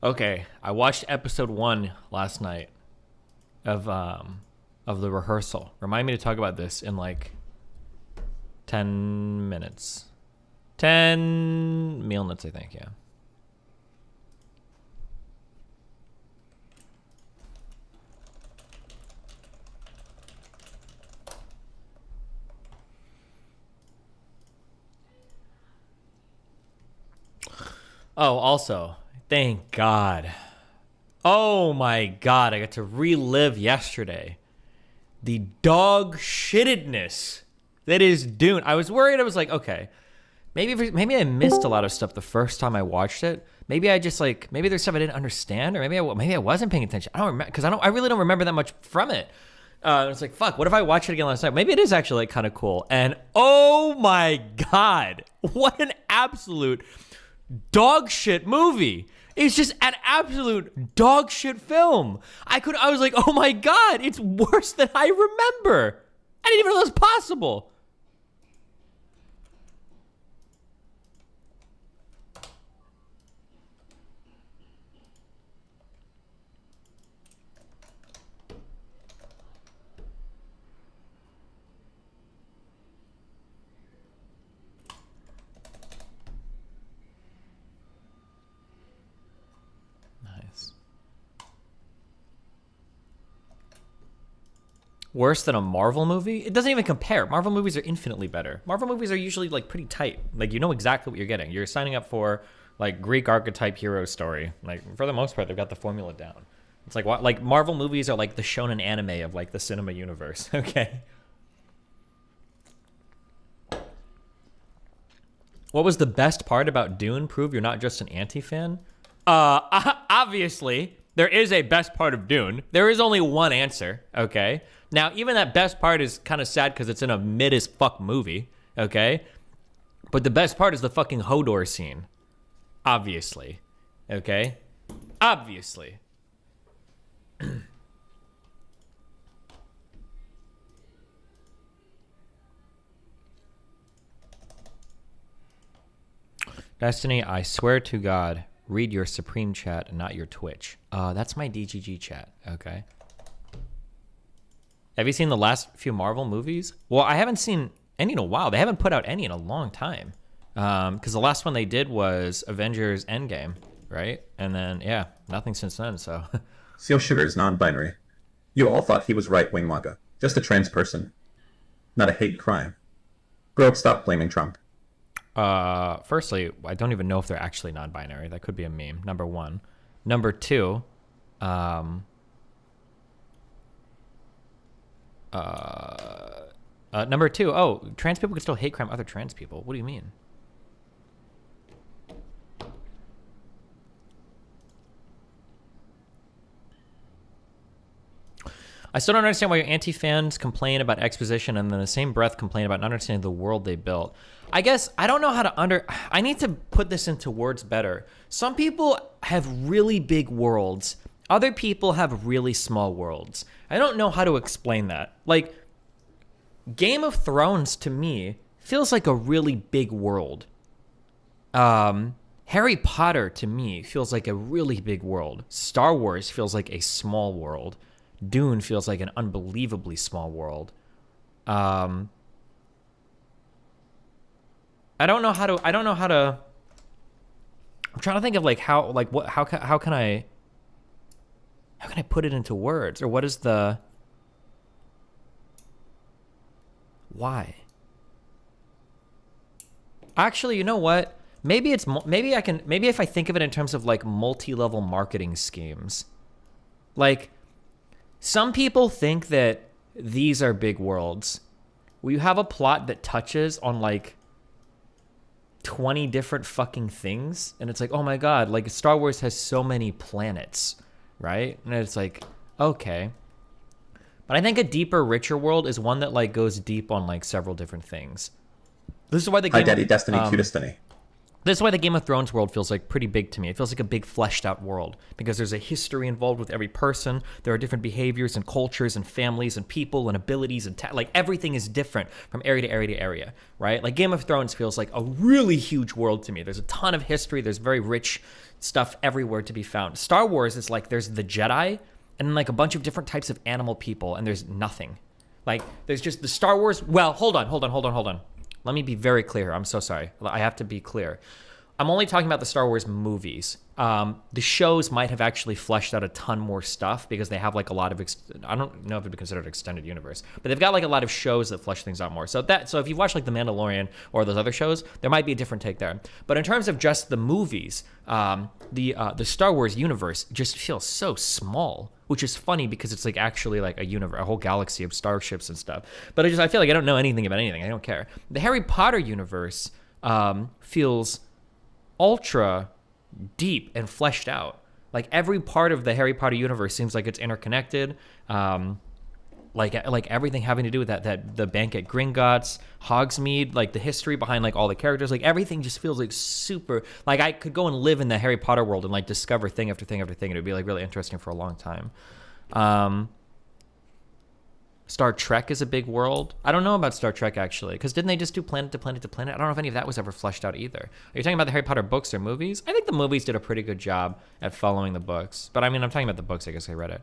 Okay, I watched episode 1 last night of the rehearsal. Remind me to talk about this in like 10 minutes. 10 meal minutes, I think, yeah. Oh, also, thank God. Oh my God, I got to relive yesterday. The dog shittedness that is Dune. I was worried. I was like, okay, maybe I missed a lot of stuff the first time I watched it. Maybe I just maybe there's stuff I didn't understand, or maybe I wasn't paying attention. I don't remember, because I really don't remember that much from it. It's like, fuck, what if I watch it again last night? Maybe it is actually kind of cool. And oh my God, what an absolute dog shit movie. It's just an absolute dog shit film. I was like, oh my God, it's worse than I remember. I didn't even know that was possible. Worse than a Marvel movie? It doesn't even compare. Marvel movies are infinitely better. Marvel movies are usually pretty tight. You know exactly what you're getting. You're signing up for Greek archetype hero story. For the most part, they've got the formula down. It's Marvel movies are the shonen anime of the cinema universe. Okay. What was the best part about Dune? Prove you're not just an anti-fan? Obviously, there is a best part of Dune. There is only one answer, okay? Now, even that best part is kind of sad because it's in a mid-as-fuck movie, okay? But the best part is the fucking Hodor scene. Obviously. Okay? Obviously. Destiny, I swear to God, read your Supreme chat and not your Twitch. That's my DGG chat, okay? Have you seen the last few Marvel movies? Well, I haven't seen any in a while. They haven't put out any in a long time. Because the last one they did was Avengers Endgame, right? And then, yeah, nothing since then, so. Seal Sugar is non-binary. You all thought he was right-wing MAGA. Just a trans person. Not a hate crime. Grow up, stop blaming Trump. Firstly, I don't even know if they're actually non-binary. That could be a meme, number one. Number two, trans people can still hate crime other trans people. What do you mean? I still don't understand why your anti-fans complain about exposition and then in the same breath complain about not understanding the world they built. I guess I don't know how to I need to put this into words better. Some people have really big worlds. Other people have really small worlds. I don't know how to explain that. Game of Thrones to me feels like a really big world. Harry Potter to me feels like a really big world. Star Wars feels like a small world. Dune feels like an unbelievably small world. I don't know how to I'm trying to think of how can I put it into words, or what is the why? Actually, you know what? Maybe if I think of it in terms of multi-level marketing schemes. Some people think that these are big worlds. Well, you have a plot that touches on 20 different fucking things, and it's oh my God, Star Wars has so many planets, right? And it's okay. But I think a deeper, richer world is one that goes deep on several different things. This is why the game Hi, Daddy, Destiny, Q Destiny. This is why the Game of Thrones world feels pretty big to me. It feels like a big fleshed out world because there's a history involved with every person. There are different behaviors and cultures and families and people and abilities and everything is different from area to area to area, right? Game of Thrones feels like a really huge world to me. There's a ton of history. There's very rich stuff everywhere to be found. Star Wars is like there's the Jedi and then like a bunch of different types of animal people, and there's nothing. Like there's just the Star Wars. Well, hold on. Let me be very clear. I'm so sorry. I have to be clear. I'm only talking about the Star Wars movies. The shows might have actually fleshed out a ton more stuff because they have like a lot of, I don't know if it'd be considered extended universe, but they've got like a lot of shows that flesh things out more. So if you watch like The Mandalorian or those other shows, there might be a different take there. But in terms of just the movies, the Star Wars universe just feels so small, which is funny because it's like actually like a whole galaxy of starships and stuff. But I feel like I don't know anything about anything. I don't care. The Harry Potter universe feels ultra deep and fleshed out. Like every part of the Harry Potter universe seems like it's interconnected. Like everything having to do with that the bank at Gringotts, Hogsmeade, like the history behind like all the characters, like everything just feels like super. Like I could go and live in the Harry Potter world and like discover thing after thing after thing. It would be like really interesting for a long time. Star Trek is a big world. I don't know about Star Trek actually, because didn't they just do planet to planet to planet? I don't know if any of that was ever fleshed out either. Are you talking about the Harry Potter books or movies? I think the movies did a pretty good job at following the books. But I mean, I'm talking about the books. I guess I read it.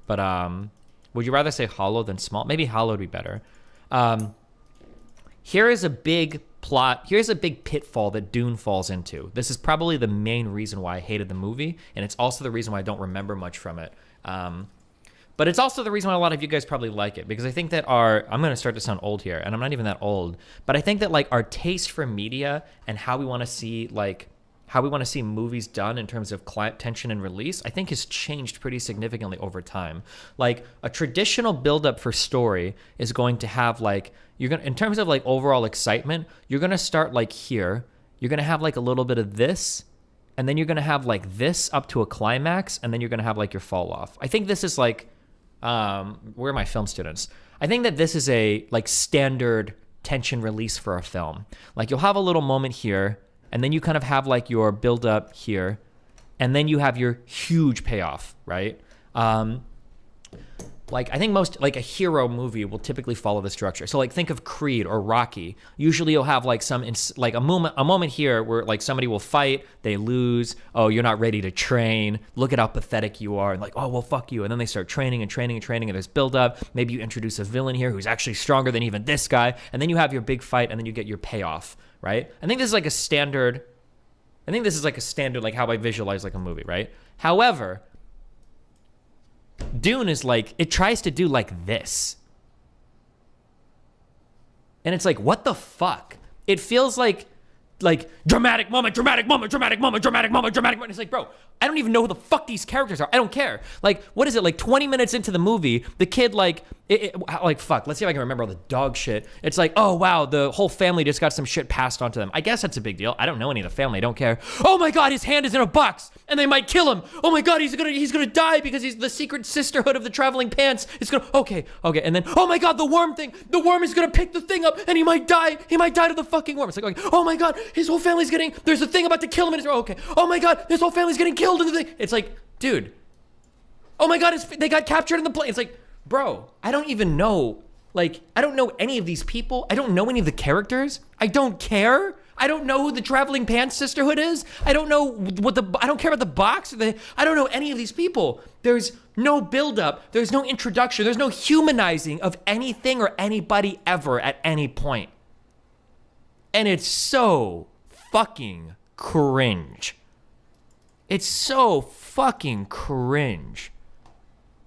But would you rather say hollow than small? Maybe hollow would be better. Here is a big plot. Here's a big pitfall that Dune falls into. This is probably the main reason why I hated the movie, and it's also the reason why I don't remember much from it. But it's also the reason why a lot of you guys probably like it, because I think that I'm going to start to sound old here, and I'm not even that old, but I think that like our taste for media and how we want to see movies done in terms of tension and release, I think has changed pretty significantly over time. Like a traditional buildup for story is going to have like, in terms of like overall excitement, you're going to start like here, you're going to have like a little bit of this, and then you're going to have like this up to a climax, and then you're going to have like your fall off. I think this is like, where are my film students? I think that this is a like standard tension release for a film. Like you'll have a little moment here, and then you kind of have like your build up here, and then you have your huge payoff, right? Like I think most like a hero movie will typically follow this structure. So like think of Creed or Rocky. Usually you'll have like a moment here where like somebody will fight, they lose. Oh, you're not ready to train. Look at how pathetic you are, and like, oh well, fuck you. And then they start training and there's build up. Maybe you introduce a villain here who's actually stronger than even this guy, and then you have your big fight, and then you get your payoff, right? I think this is like a standard like how I visualize like a movie, right? However, Dune is like, it tries to do like this. And it's like, what the fuck? It feels like dramatic moment. It's like, bro, I don't even know who the fuck these characters are. I don't care. Like, what is it? Like 20 minutes into the movie, the kid like fuck, let's see if I can remember all the dog shit. It's like, oh wow, the whole family just got some shit passed on to them. I guess that's a big deal. I don't know any of the family. I don't care. Oh my God, his hand is in a box and they might kill him. Oh my God, he's gonna die because he's the secret sisterhood of the traveling pants. It's gonna, okay. And then, oh my God, the worm is gonna pick the thing up and he might die. He might die to the fucking worm. It's like, okay, oh my God, his whole family's there's a thing about to kill him. And okay. Oh my God, his whole family's getting killed in the thing. It's like, dude, oh my God, they got captured in the plane. It's like, bro, I don't even know. Like, I don't know any of these people. I don't know any of the characters. I don't care. I don't know who the Traveling Pants Sisterhood is. I don't know I don't care about the box. I don't know any of these people. There's no buildup. There's no introduction. There's no humanizing of anything or anybody ever at any point. And it's so fucking cringe. It's so fucking cringe.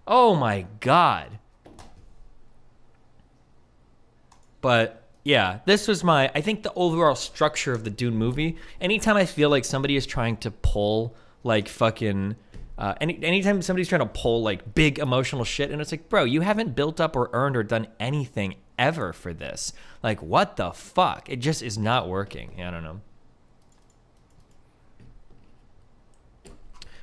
Oh my God. But yeah, this was I think the overall structure of the Dune movie. Anytime I feel like somebody is trying to pull like fucking, anytime somebody's trying to pull like big emotional shit, and it's like, bro, you haven't built up or earned or done anything ever for this. Like, what the fuck? It just is not working. Yeah, I don't know.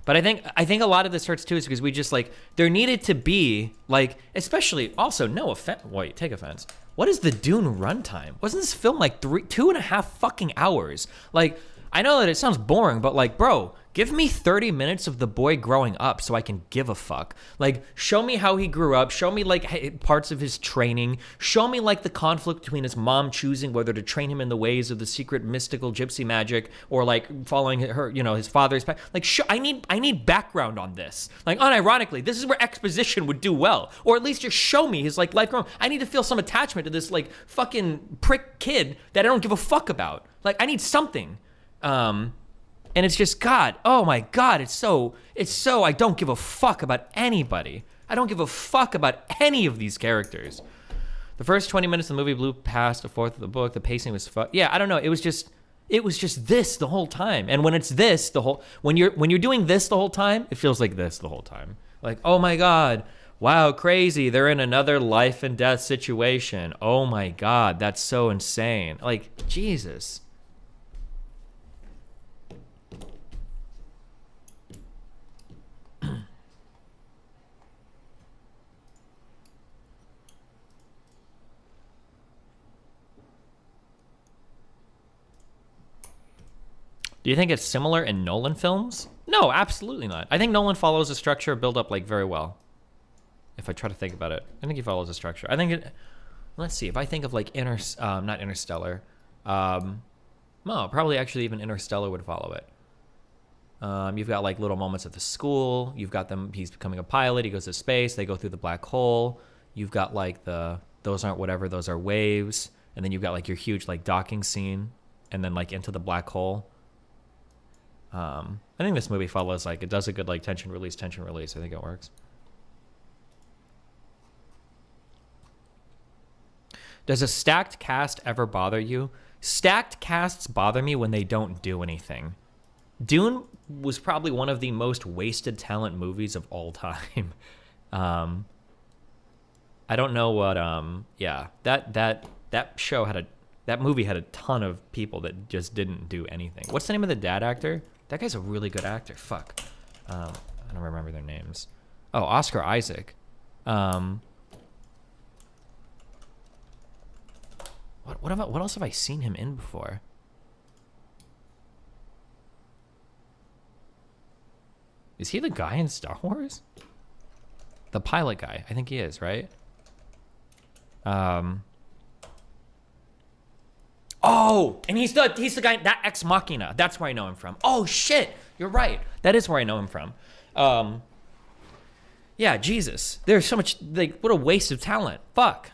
But I think a lot of this hurts too is because we just like, there needed to be like, especially also no offense. Wait, take offense. What is the Dune runtime? Wasn't this film like 2.5 fucking hours? Like, I know that it sounds boring, but like, bro, give me 30 minutes of the boy growing up so I can give a fuck. Like, show me how he grew up. Show me like parts of his training. Show me like the conflict between his mom choosing whether to train him in the ways of the secret mystical gypsy magic or like following her, you know, his father's path. Like, I need background on this. Like, unironically, this is where exposition would do well, or at least just show me his like life growing. I need to feel some attachment to this like fucking prick kid that I don't give a fuck about. Like, I need something. And it's just, God, oh my God, it's so, I don't give a fuck about anybody. I don't give a fuck about any of these characters. The first 20 minutes of the movie blew past a fourth of the book. The pacing was yeah, I don't know. It was just this the whole time. And when it's this when you're doing this the whole time, it feels like this the whole time. Like, oh my God, wow, crazy. They're in another life and death situation. Oh my God, that's so insane. Like, Jesus. Do you think it's similar in Nolan films? No, absolutely not. I think Nolan follows a structure build up like very well. If I try to think about it, I think he follows a structure. I think it. Let's see. If I think of like not Interstellar, no, probably actually even Interstellar would follow it. You've got like little moments at the school. You've got them. He's becoming a pilot. He goes to space. They go through the black hole. You've got like those aren't whatever. Those are waves. And then you've got like your huge like docking scene, and then like into the black hole. I think this movie follows like it does a good like tension release. I think it works. Does a stacked cast ever bother you? Stacked casts bother me when they don't do anything. Dune was probably one of the most wasted talent movies of all time. I don't know what yeah, that show had that movie had a ton of people that just didn't do anything. What's the name of the dad actor? That guy's a really good actor. Fuck. I don't remember their names. Oh, Oscar Isaac. What else have I seen him in before? Is he the guy in Star Wars? The pilot guy. I think he is, right? Oh, and he's the guy, that Ex Machina. That's where I know him from. Oh shit, you're right. That is where I know him from. Yeah, Jesus. There's so much, like, what a waste of talent. Fuck.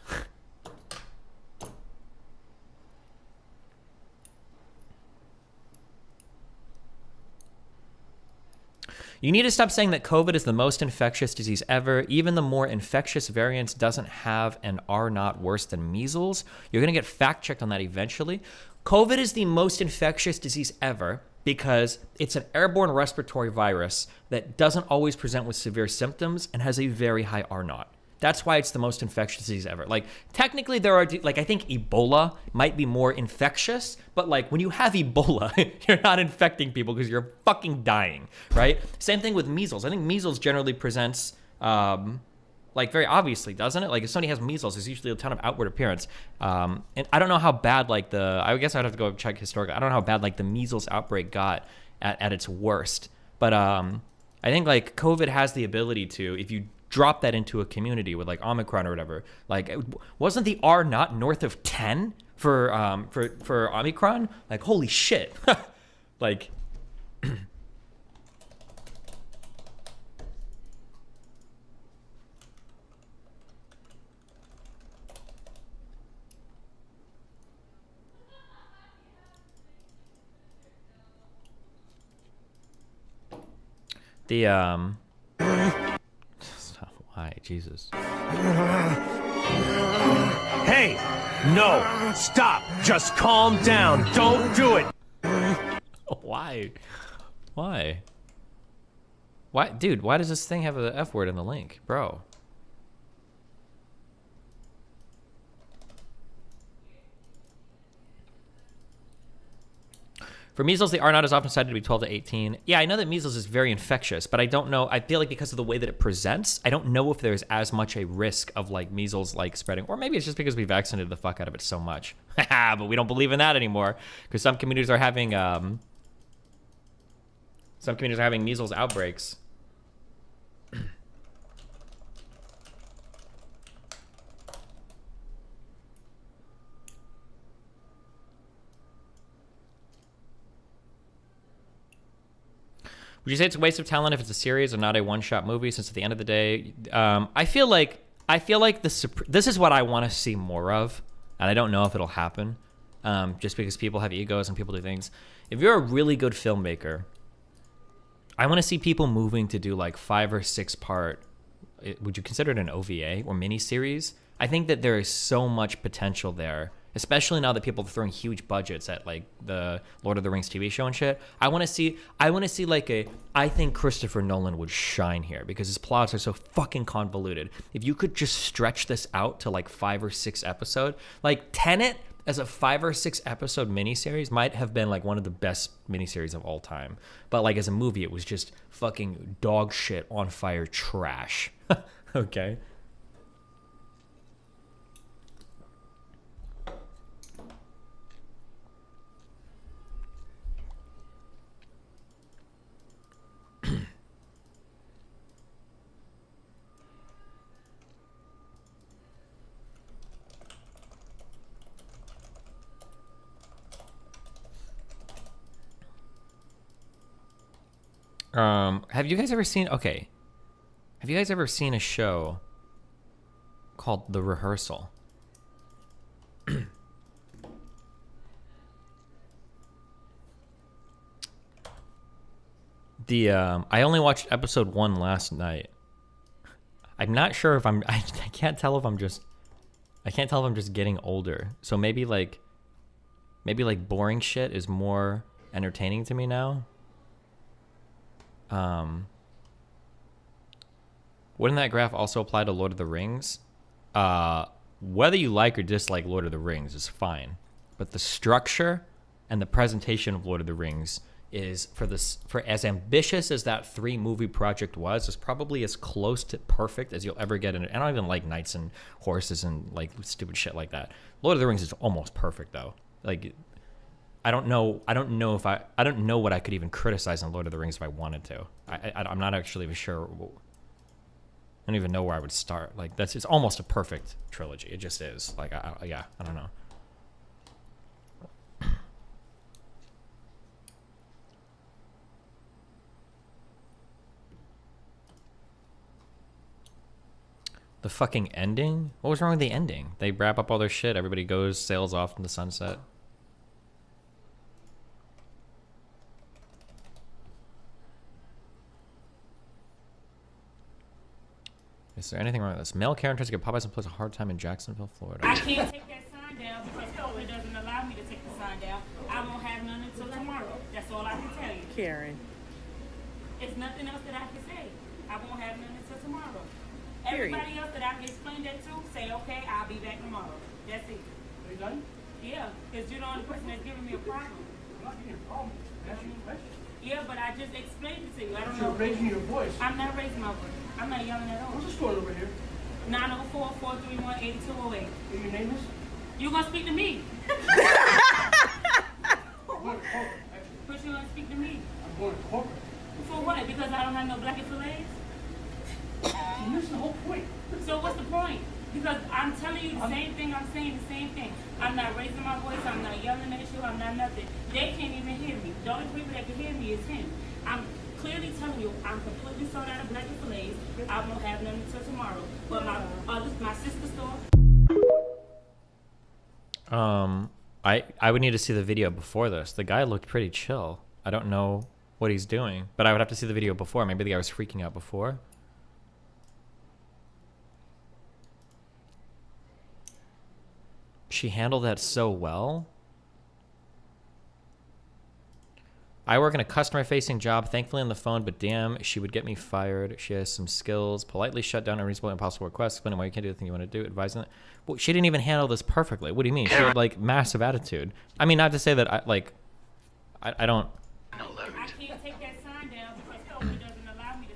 You need to stop saying that COVID is the most infectious disease ever. Even the more infectious variants doesn't have and are not worse than measles. You're going to get fact-checked on that eventually. COVID is the most infectious disease ever because it's an airborne respiratory virus that doesn't always present with severe symptoms and has a very high R naught. That's why it's the most infectious disease ever. Like, technically there are, like, I think Ebola might be more infectious, but like when you have Ebola, you're not infecting people because you're fucking dying, right? Same thing with measles. I think measles generally presents, like, very obviously, doesn't it? Like, if somebody has measles, there's usually a ton of outward appearance. And I don't know how bad, like, I guess I'd have to go check historically. I don't know how bad, like, the measles outbreak got at its worst. But I think, like, COVID has the ability to, if you drop that into a community with like Omicron or whatever, like, wasn't the R not north of 10 for Omicron? Like, holy shit. Like, the Hi, Jesus. Hey, no, stop. Just calm down. Don't do it. Why? Why? Dude, why does this thing have the F word in the link? Bro. For measles, the R naught is often cited to be 12 to 18. Yeah, I know that measles is very infectious, but I don't know. I feel like because of the way that it presents, I don't know if there's as much a risk of like measles like spreading, or maybe it's just because we vaccinated the fuck out of it so much. But we don't believe in that anymore because some communities are having Some communities are having measles outbreaks. Would you say it's a waste of talent if it's a series or not a one-shot movie? Since at the end of the day, I feel like this is what I want to see more of, and I don't know if it'll happen, just because people have egos and people do things. If you're a really good filmmaker, I want to see people moving to do like 5 or 6 part. Would you consider it an OVA or miniseries? I think that there is so much potential there, especially now that people are throwing huge budgets at like the Lord of the Rings TV show and shit. I want to see like I think Christopher Nolan would shine here because his plots are so fucking convoluted. If you could just stretch this out to like 5 or 6 episode, like Tenet as a 5 or 6 episode miniseries might have been like one of the best miniseries of all time. But like as a movie, it was just fucking dog shit on fire trash. Okay. Have you guys ever seen, okay, have you guys ever seen a show called The Rehearsal? I only watched episode 1 last night. I'm not sure if I can't tell if I'm just getting older. So maybe like boring shit is more entertaining to me now. Wouldn't that graph also apply to Lord of the Rings? Whether you like or dislike Lord of the Rings is fine, but the structure and the presentation of Lord of the Rings is for as ambitious as that 3-movie project was, is probably as close to perfect as you'll ever get in it. I don't even like knights and horses and like stupid shit like that. Lord of the Rings is almost perfect though. Like I don't know what I could even criticize on Lord of the Rings if I wanted to. I'm not actually even sure. I don't even know where I would start. Like it's almost a perfect trilogy. It just is. Like I don't know. The fucking ending? What was wrong with the ending? They wrap up all their shit. Everybody goes, sails off in the sunset. Is there anything wrong with this? Male characters get Popeyes and plays a hard time in Jacksonville, Florida. I can't take that sign down because COVID doesn't allow me to take the sign down. I won't have none until tomorrow. That's all I can tell you. Karen. It's nothing else that I can say. I won't have none until tomorrow. Period. Everybody else that I can explain that to, say, okay, I'll be back tomorrow. That's it. Are you done? Yeah, because you're the only person that's giving me a problem. I'm not giving you a problem. I'm asking you a question. Yeah, but I just explained it to you. I don't You're know. raising your voice. I'm not raising my voice. I'm not yelling at all. What's the score over here? 904-431-8208. Can you name this? You gonna speak to me? I'm going to corporate. Actually, But you gonna speak to me? I'm going to corporate. For what? Because I don't have no black and fillets? You missed the whole point. So what's the point? Because I'm telling you the same thing, I'm saying the same thing. I'm not raising my voice, I'm not yelling at you, I'm not nothing. They can't even hear me. The only people that can hear me is him. I'm clearly telling you, I'm completely sold out of black and fillets. I won't have none until tomorrow. But my sister's store. I would need to see the video before this. The guy looked pretty chill. I don't know what he's doing, but I would have to see the video before. Maybe the guy was freaking out before. She handled that so well. I work in a customer-facing job, thankfully on the phone, but damn, she would get me fired. She has some skills. Politely shut down unreasonable, impossible requests, explaining why you can't do the thing you want to do, advising that. Well, she didn't even handle this perfectly. What do you mean? She had, like, massive attitude. I mean, not to say that, I don't... I can't take that sign down because COVID doesn't allow me to.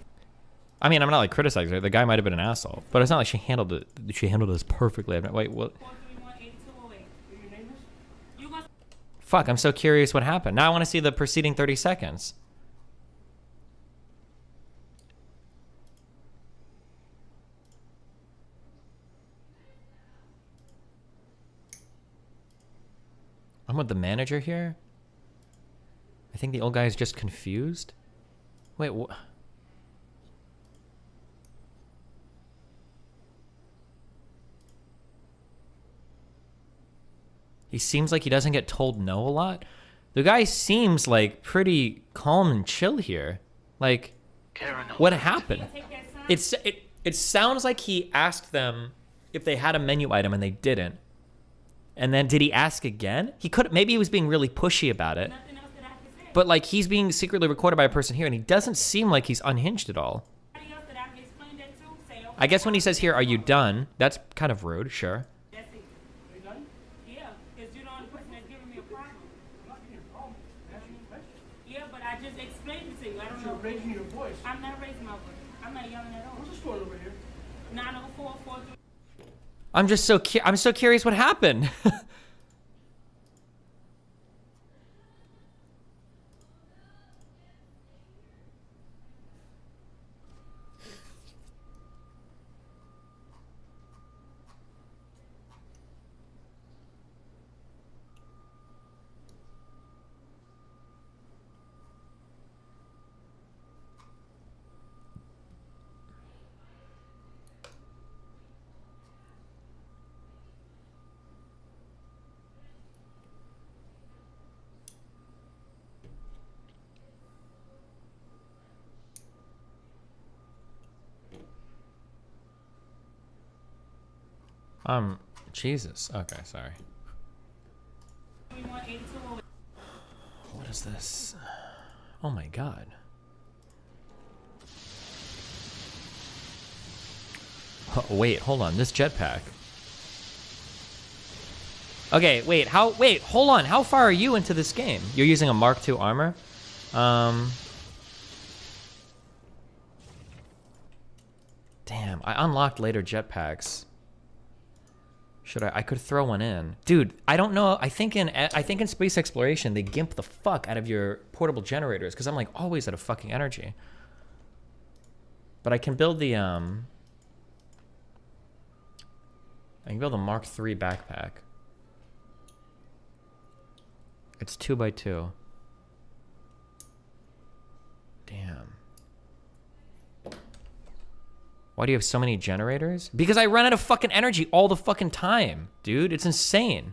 I mean, I'm not, like, criticizing her. The guy might have been an asshole, but it's not like she handled it. She handled this perfectly. I'm not, wait, what? 431-8208. Can you name this? You gonna Fuck, I'm so curious what happened. Now I want to see the preceding 30 seconds. I'm with the manager here. I think the old guy is just confused. Wait, what? He seems like he doesn't get told no a lot. The guy seems like pretty calm and chill here. Like, what happened? It sounds like he asked them if they had a menu item and they didn't. And then did he ask again? He could, maybe he was being really pushy about it. Nothing else that I can say. But like he's being secretly recorded by a person here and he doesn't seem like he's unhinged at all. Anybody else that I can explain that to, say, okay, I guess when he says here, are you done? That's kind of rude, sure. that's it. Are you done? Yeah, because you're the only person that's giving me a problem. I'm not getting a problem. I'm asking you a question. Yeah, but I just explained it to you. I don't You're know. raising your voice. I'm not raising my voice. I'm not yelling at all. What's the store over here? 90443. I'm just so I'm so curious what happened. Jesus. Okay, sorry. 818208. What is this? Oh my god. Wait, hold on. This jetpack. Okay, wait, hold on. How far are you into this game? You're using a Mark II armor? Damn, I unlocked later jetpacks. Should I could throw one in. Dude, I don't know. I think in space exploration they gimp the fuck out of your portable generators because I'm like always out of fucking energy. But I can build the I can build a Mark III backpack. It's 2x2. Damn. Why do you have so many generators? Because I run out of fucking energy all the fucking time, dude. It's insane.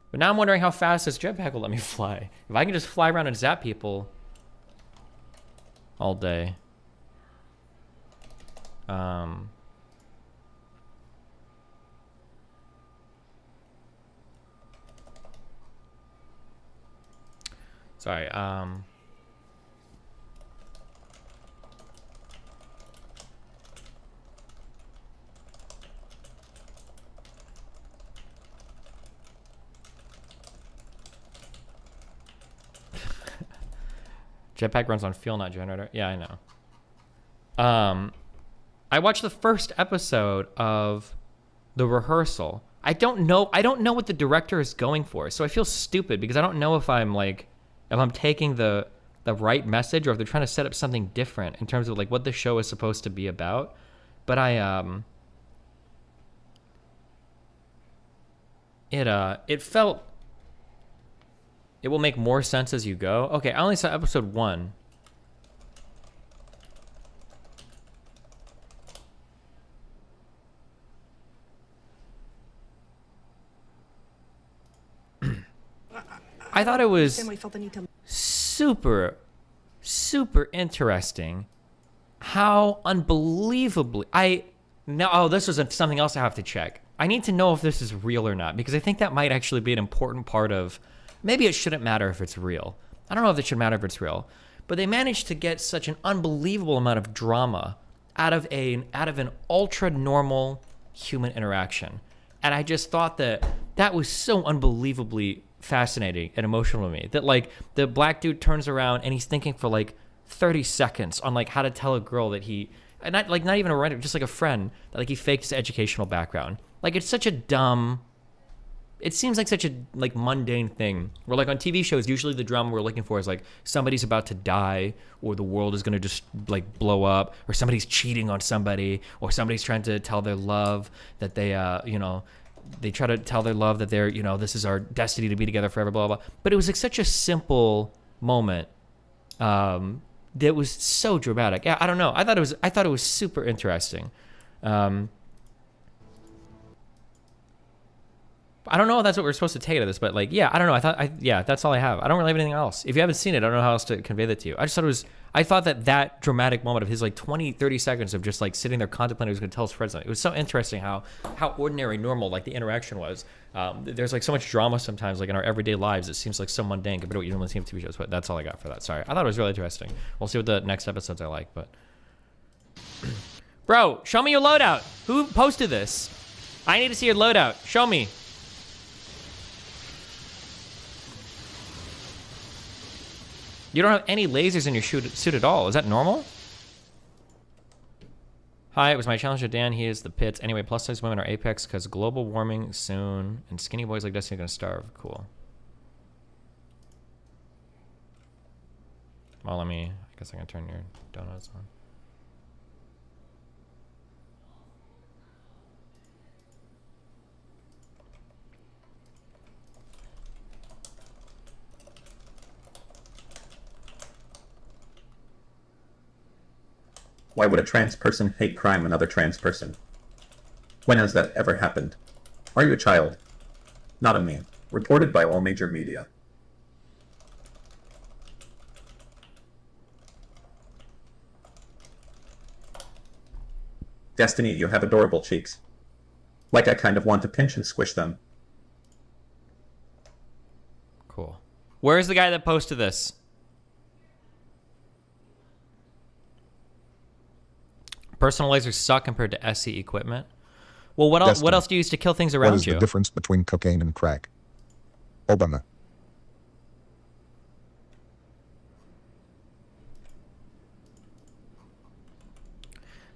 But now I'm wondering how fast this jetpack will let me fly. If I can just fly around and zap people all day. Sorry, jetpack runs on fuel, not generator. Yeah, I know. I watched the first episode of The Rehearsal. I don't know what the director is going for, so I feel stupid because I don't know if I'm taking the right message or if they're trying to set up something different in terms of like what the show is supposed to be about. But it felt it will make more sense as you go. Okay, I only saw episode 1. I thought it was super interesting how unbelievably this was something else I have to check. I need to know if this is real or not because I think that might actually be an important part of. Maybe it shouldn't matter if it's real. I don't know if it should matter if it's real, but they managed to get such an unbelievable amount of drama out of an ultra normal human interaction, and I just thought that was so unbelievably fascinating and emotional to me. That like the black dude turns around and he's thinking for like 30 seconds on like how to tell a girl that not even a writer, just like a friend that like he faked his educational background. Like it's such a dumb. It seems like such a like mundane thing where like on TV shows, usually the drama we're looking for is like somebody's about to die or the world is going to just like blow up or somebody's cheating on somebody or somebody's trying to tell their love that they, they try to tell their love that they're, you know, this is our destiny to be together forever, blah, blah, blah. But it was like such a simple moment that was so dramatic. Yeah, I don't know. I thought it was super interesting. I don't know if that's what we're supposed to take out of this, but like, yeah, I don't know. Yeah, that's all I have. I don't really have anything else. If you haven't seen it, I don't know how else to convey that to you. I thought that dramatic moment of his like 20, 30 seconds of just like sitting there contemplating he was going to tell his friends something. It was so interesting how ordinary, normal, like the interaction was. There's like so much drama sometimes, like in our everyday lives. It seems like so mundane compared to what you normally see in TV shows, but that's all I got for that. Sorry. I thought it was really interesting. We'll see what the next episodes are like, but. Bro, show me your loadout. Who posted this? I need to see your loadout. Show me. You don't have any lasers in your suit at all. Is that normal? Hi, it was my challenge to Dan. He is the pits. Anyway, plus size women are apex because global warming soon, and skinny boys like Destiny are gonna starve. Cool. Well, I guess I can turn your donuts on. Why would a trans person hate crime another trans person? When has that ever happened? Are you a child? Not a meme. Reported by all major media. Destiny, you have adorable cheeks. Like I kind of want to pinch and squish them. Cool. Where's the guy that posted this? Personal lasers suck compared to SE equipment. Well, what else do you use to kill things around you? What is the difference between cocaine and crack? Obama.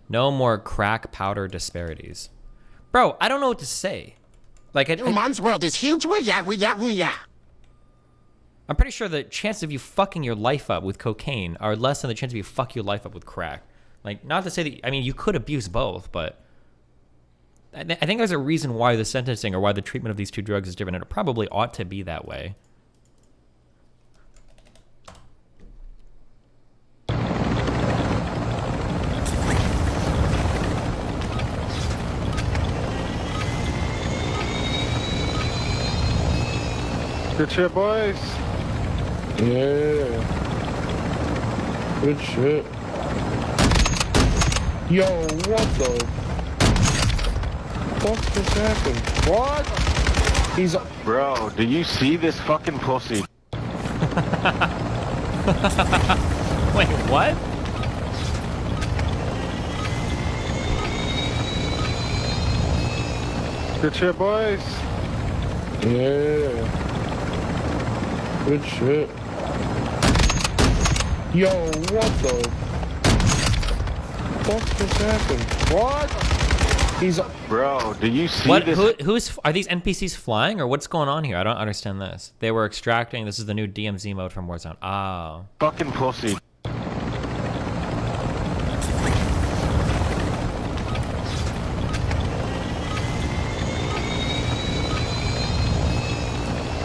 No more crack powder disparities. Bro, I don't know what to say. Like, Man's world is huge. I'm pretty sure the chance of you fucking your life up with cocaine are less than the chance of you fuck your life up with crack. Like, not to say that, I mean, you could abuse both, but I think there's a reason why the sentencing or why the treatment of these two drugs is different, and it probably ought to be that way. Good shit, boys. Yeah. Good shit. Yo, what the fuck just happened? What? He's... Bro, do you see this fucking pussy? Wait, what? Good shit, boys. Yeah. Good shit. Yo, what the fuck just happened? What? He's... Bro, do you see this? Are these NPCs flying or what's going on here? I don't understand this. They were extracting. This is the new DMZ mode from Warzone. Oh. Fucking pussy.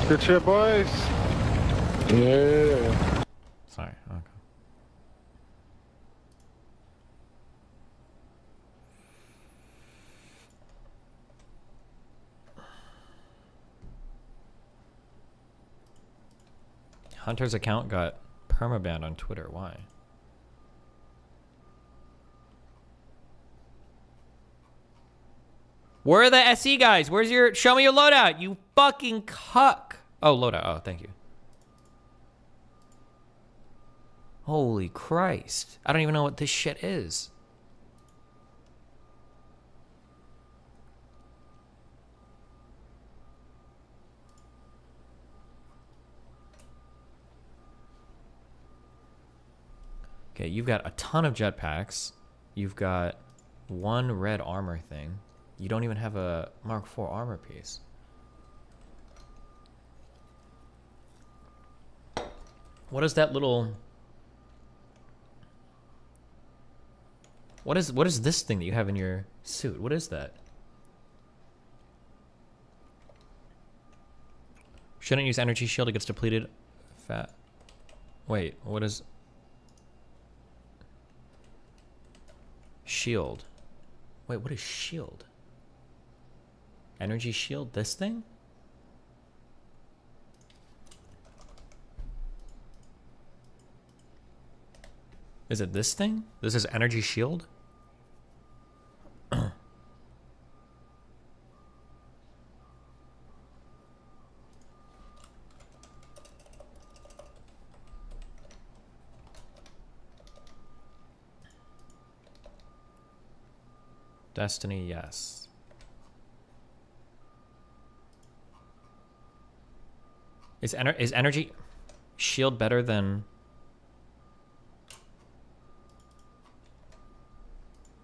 Good shit, boys. Yeah. Sorry. Okay. Hunter's account got permabanned on Twitter. Why? Where are the SE guys? Where's your... Show me your loadout, you fucking cuck. Oh, loadout. Oh, thank you. Holy Christ. I don't even know what this shit is. Okay, you've got a ton of jetpacks. You've got one red armor thing. You don't even have a Mark IV armor piece. What is that little... What is this thing that you have in your suit? What is that? Shouldn't use energy shield. It gets depleted. Fat. Wait, what is... Shield. Wait, what is shield? Energy shield? This thing? Is it this thing? This is energy shield? Destiny, yes. Is energy shield better than...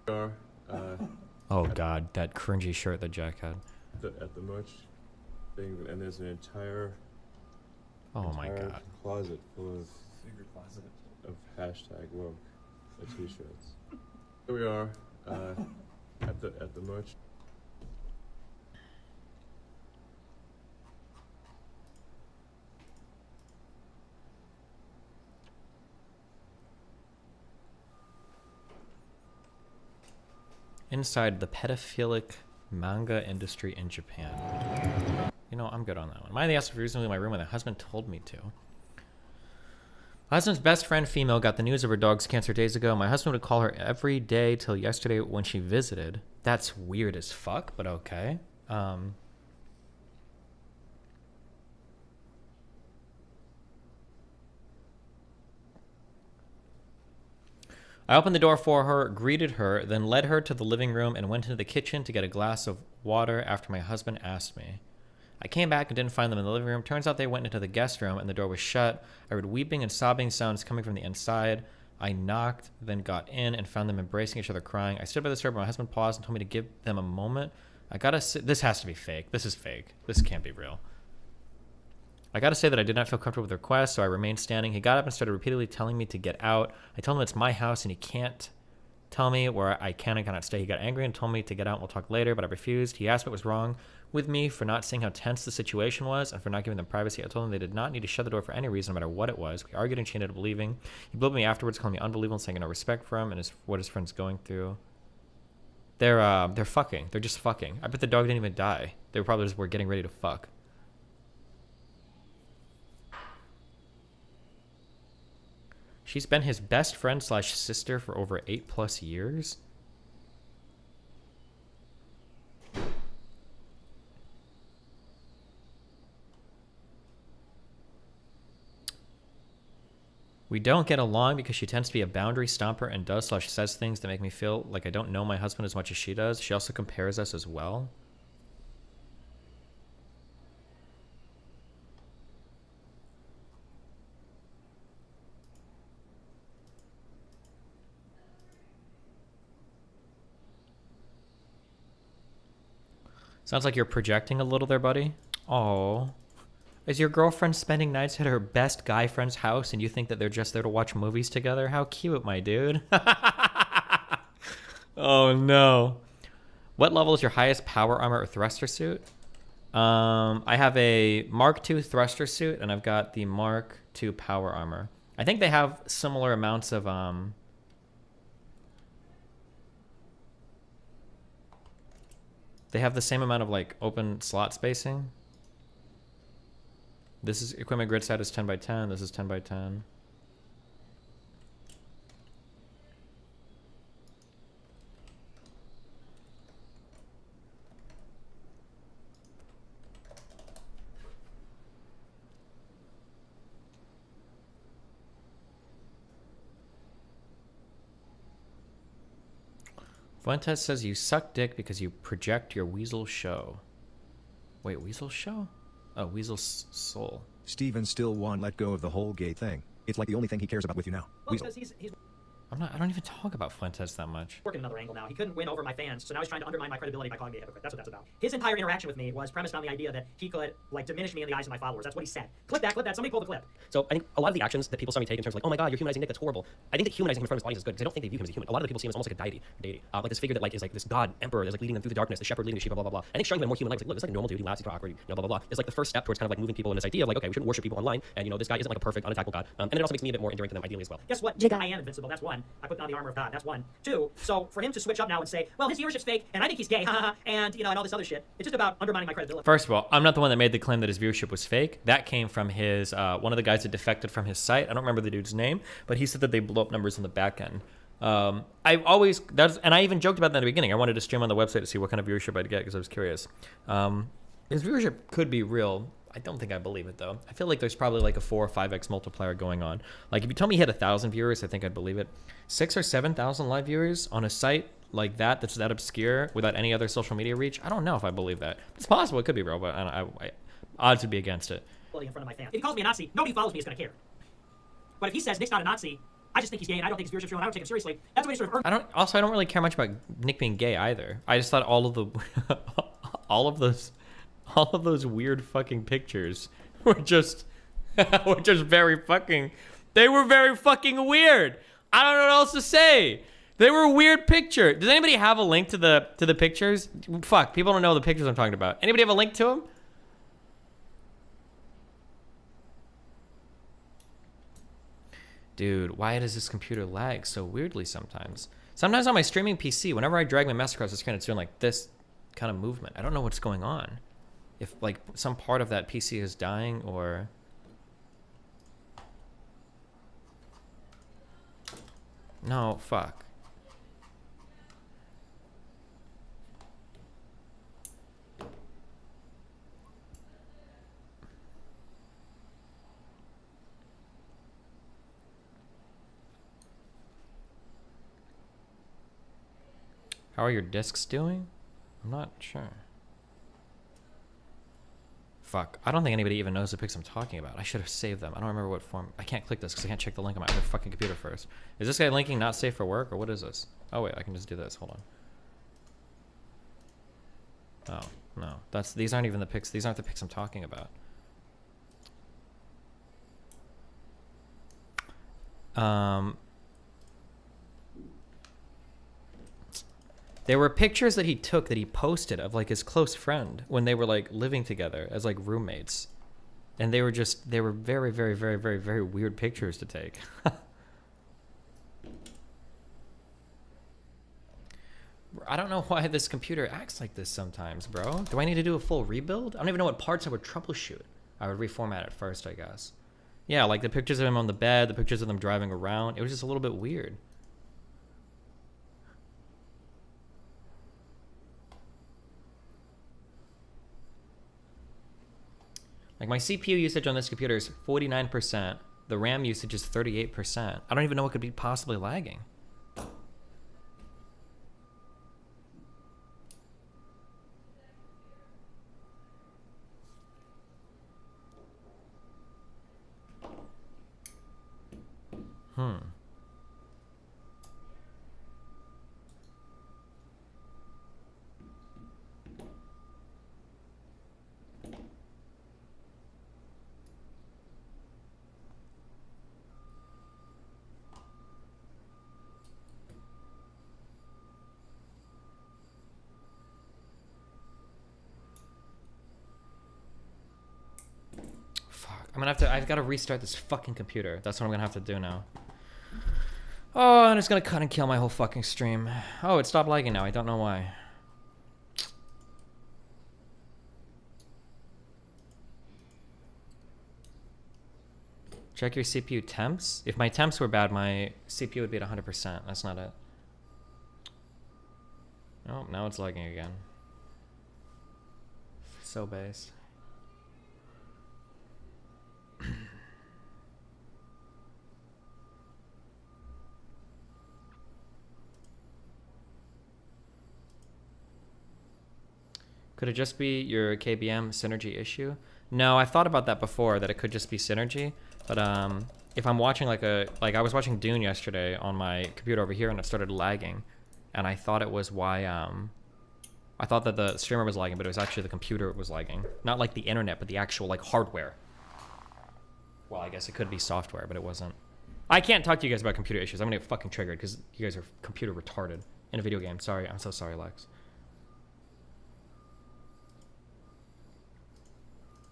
oh god, that cringy shirt that Jack had. At the merch thing, and there's an entire my god, closet full of of hashtag woke t-shirts. Here we are at the merch. Inside the pedophilic manga industry in Japan. You know, I'm good on that one. My asked recently in my room and my husband told me to. My husband's best friend, female, got the news of her dog's cancer days ago. My husband would call her every day till yesterday when she visited. That's weird as fuck, but okay. I opened the door for her, greeted her, then led her to the living room and went into the kitchen to get a glass of water after my husband asked me. I came back and didn't find them in the living room. Turns out they went into the guest room and the door was shut. I heard weeping and sobbing sounds coming from the inside. I knocked, then got in and found them embracing each other crying. I stood by the door, but my husband paused and told me to give them a moment. I gotta say, this has to be fake. This is fake. This can't be real. I gotta say that I did not feel comfortable with the request, so I remained standing. He got up and started repeatedly telling me to get out. I told him it's my house and he can't tell me where I can and cannot stay. He got angry and told me to get out and we'll talk later, but I refused. He asked what was wrong with me for not seeing how tense the situation was and for not giving them privacy. I told him they did not need to shut the door for any reason, no matter what it was. We argued and she ended up leaving. He blew me afterwards, calling me unbelievable and saying no respect for him and what his friend's going through. They're fucking. They're just fucking. I bet the dog didn't even die. They probably just were getting ready to fuck. She's been his best friend / sister for over 8+ years. We don't get along because she tends to be a boundary stomper and does / says things that make me feel like I don't know my husband as much as she does. She also compares us as well. Sounds like you're projecting a little there, buddy. Oh, is your girlfriend spending nights at her best guy friend's house and you think that they're just there to watch movies together? How cute, my dude. Oh, no. What level is your highest power armor or thruster suit? I have a Mark II thruster suit and I've got the Mark II power armor. I think they have similar amounts of... They have the same amount of like open slot spacing. This is equipment grid set is 10x10. This is 10x10. Fuentes says you suck dick because you project your weasel show. Wait, weasel show? Oh, weasel soul. Steven still won't let go of the whole gay thing. It's like the only thing he cares about with you now. Well, Weasel. because he's I don't even talk about Fuentes that much. Working another angle now. He couldn't win over my fans, so now he's trying to undermine my credibility by calling me a hypocrite. That's what that's about. His entire interaction with me was premised on the idea that he could, like, diminish me in the eyes of my followers. That's what he said. Clip that, somebody pull the clip. So I think a lot of the actions that people saw me take in terms of like, oh my god, you're humanizing Nick, that's horrible. I think that humanizing him in front of his audience is good, because I don't think they view him as a human. A lot of the people see him as almost like a deity. Like this figure that like is like this god emperor that's like leading them through the darkness, the shepherd leading the sheep, blah blah blah. I think showing him a more human life, like, look, this is like a normal dude, he laughs, he's awkward, you know, blah blah blah. It's like the first step towards kind of like moving people in this idea of like, okay, we shouldn't worship people online, and you know, this guy isn't like a perfect, unattackable god. And it also makes me a bit more enduring to them ideally as well. Guess what? I am invincible. That's one. I put on the armor of God. That's one. Two. So for him to switch up now and say, well, his viewership's fake, and I think he's gay, and you know, and all this other shit, it's just about undermining my credibility. First of all, I'm not the one that made the claim that his viewership was fake. That came from his one of the guys that defected from his site. I don't remember the dude's name, but he said that they blew up numbers on the back end. And I even joked about that in the beginning. I wanted to stream on the website to see what kind of viewership I'd get because I was curious. His viewership could be real. I don't think I believe it though. I feel like there's probably like a 4 or 5x multiplier going on. Like if you tell me he had 1,000 viewers, I think I'd believe it. 6,000 or 7,000 live viewers on a site like that, that's that obscure without any other social media reach. I don't know if I believe that. It's possible. It could be real, but odds would be against it. In front of my fans. If he calls me a Nazi, nobody who follows me is going to care. But if he says Nick's not a Nazi, I just think he's gay and I don't think his viewership's real and I don't take him seriously. That's the way he sort of earned. I don't really care much about Nick being gay either. I just thought all of those weird fucking pictures were just very fucking weird. I don't know what else to say. They were a weird picture. Does anybody have a link to the pictures? Fuck, people don't know the pictures I'm talking about. Anybody have a link to them? Dude, why does this computer lag so weirdly sometimes? Sometimes on my streaming PC, whenever I drag my mouse across the screen, it's doing like this kind of movement. I don't know what's going on. If like some part of that PC is dying or... No, fuck. How are your discs doing? I'm not sure. Fuck. I don't think anybody even knows the pics I'm talking about. I should have saved them. I don't remember what form. I can't click this because I can't check the link on my fucking computer first. Is this guy linking not safe for work or what is this? Oh wait, I can just do this. Hold on. Oh, no. These aren't even the pics. These aren't the pics I'm talking about. There were pictures that he took that he posted of like his close friend when they were like living together as like roommates. And they were very, very, very, very, very weird pictures to take. I don't know why this computer acts like this sometimes, bro. Do I need to do a full rebuild? I don't even know what parts I would troubleshoot. I would reformat it first, I guess. Yeah, like the pictures of him on the bed, the pictures of them driving around. It was just a little bit weird. Like my CPU usage on this computer is 49%. The RAM usage is 38%. I don't even know what could be possibly lagging. I've got to restart this fucking computer. That's what I'm gonna have to do now. Oh, and it's gonna cut and kill my whole fucking stream. Oh, it stopped lagging now. I don't know why. Check your CPU temps. If my temps were bad, my CPU would be at 100%. That's not it. Oh, now it's lagging again. So based. Could it just be your KBM synergy issue? No, I've thought about that before, that it could just be synergy. But if I'm watching like I was watching Dune yesterday on my computer over here and it started lagging, and I thought it was why I thought that the streamer was lagging, but it was actually the computer was lagging. Not like the internet, but the actual like hardware. Well, I guess it could be software, but it wasn't. I can't talk to you guys about computer issues. I'm gonna get fucking triggered because you guys are computer retarded in a video game. Sorry, I'm so sorry, Lex.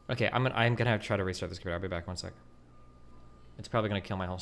Okay, I'm gonna have to try to restart this computer. I'll be back 1 sec. It's probably gonna kill my whole